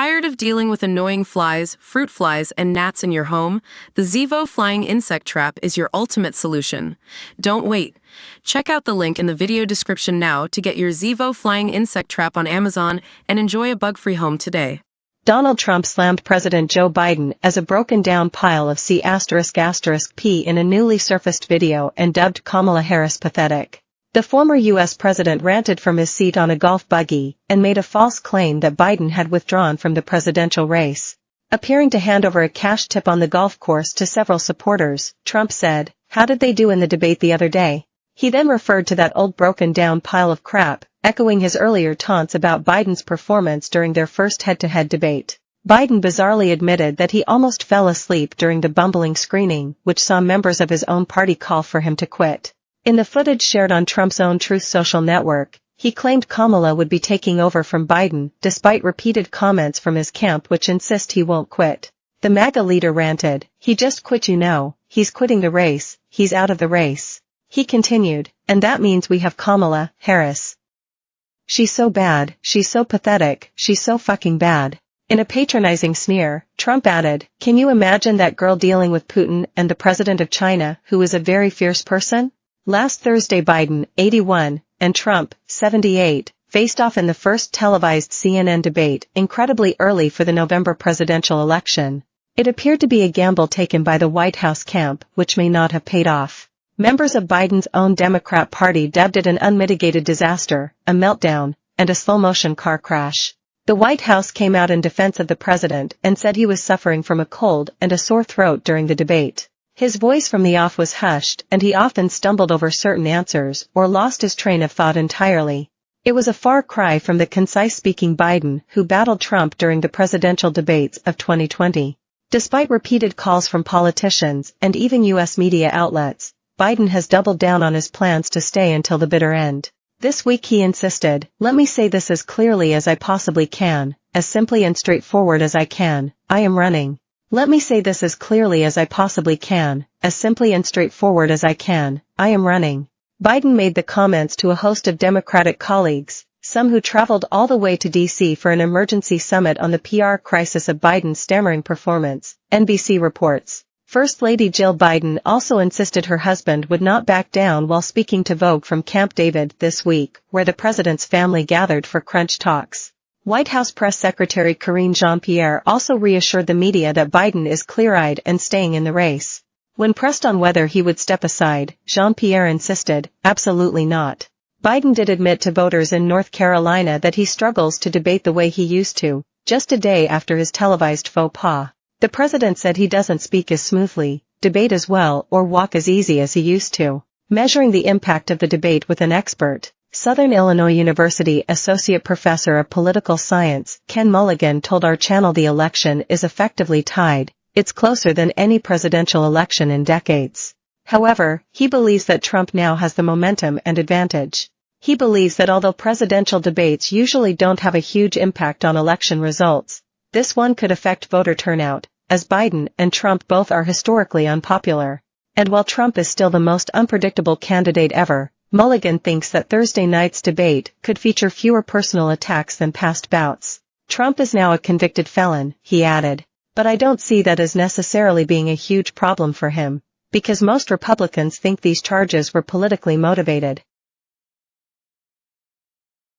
Tired of dealing with annoying flies, fruit flies, and gnats in your home? The Zevo Flying Insect Trap is your ultimate solution. Don't wait. Check out the link in the video description now to get your Zevo Flying Insect Trap on Amazon and enjoy a bug-free home today. Donald Trump slammed President Joe Biden as a broken-down pile of C***P in a newly surfaced video and dubbed Kamala Harris pathetic. The former U.S. president ranted from his seat on a golf buggy and made a false claim that Biden had withdrawn from the presidential race. Appearing to hand over a cash tip on the golf course to several supporters, Trump said, "How did they do in the debate the other day?" He then referred to that old broken-down pile of crap, echoing his earlier taunts about Biden's performance during their first head-to-head debate. Biden bizarrely admitted that he almost fell asleep during the bumbling screening, which saw members of his own party call for him to quit. In the footage shared on Trump's own Truth social network, he claimed Kamala would be taking over from Biden, despite repeated comments from his camp which insist he won't quit. The MAGA leader ranted, "He just quit, you know, he's quitting the race, he's out of the race." He continued, "And that means we have Kamala Harris. She's so bad, she's so pathetic, she's so fucking bad." In a patronizing sneer, Trump added, "Can you imagine that girl dealing with Putin and the president of China, who is a very fierce person?" Last Thursday Biden, 81, and Trump, 78, faced off in the first televised CNN debate, incredibly early for the November presidential election. It appeared to be a gamble taken by the White House camp, which may not have paid off. Members of Biden's own Democrat Party dubbed it an unmitigated disaster, a meltdown, and a slow-motion car crash. The White House came out in defense of the president and said he was suffering from a cold and a sore throat during the debate. His voice from the off was hushed and he often stumbled over certain answers or lost his train of thought entirely. It was a far cry from the concise-speaking Biden who battled Trump during the presidential debates of 2020. Despite repeated calls from politicians and even U.S. media outlets, Biden has doubled down on his plans to stay until the bitter end. This week he insisted, "Let me say this as clearly as I possibly can, as simply and straightforward as I can, I am running. Let me say this as clearly as I possibly can, as simply and straightforward as I can, I am running." Biden made the comments to a host of Democratic colleagues, some who traveled all the way to D.C. for an emergency summit on the PR crisis of Biden's stammering performance, NBC reports. First Lady Jill Biden also insisted her husband would not back down while speaking to Vogue from Camp David this week, where the president's family gathered for crunch talks. White House Press Secretary Karine Jean-Pierre also reassured the media that Biden is clear-eyed and staying in the race. When pressed on whether he would step aside, Jean-Pierre insisted, "Absolutely not." Biden did admit to voters in North Carolina that he struggles to debate the way he used to, just a day after his televised faux pas. The president said he doesn't speak as smoothly, debate as well, or walk as easy as he used to. Measuring the impact of the debate with an expert, Southern Illinois University Associate Professor of Political Science, Ken Mulligan told our channel the election is effectively tied. It's closer than any presidential election in decades. However, he believes that Trump now has the momentum and advantage. He believes that although presidential debates usually don't have a huge impact on election results, this one could affect voter turnout, as Biden and Trump both are historically unpopular. And while Trump is still the most unpredictable candidate ever, Mulligan thinks that Thursday night's debate could feature fewer personal attacks than past bouts. "Trump is now a convicted felon," he added. "But I don't see that as necessarily being a huge problem for him, because most Republicans think these charges were politically motivated."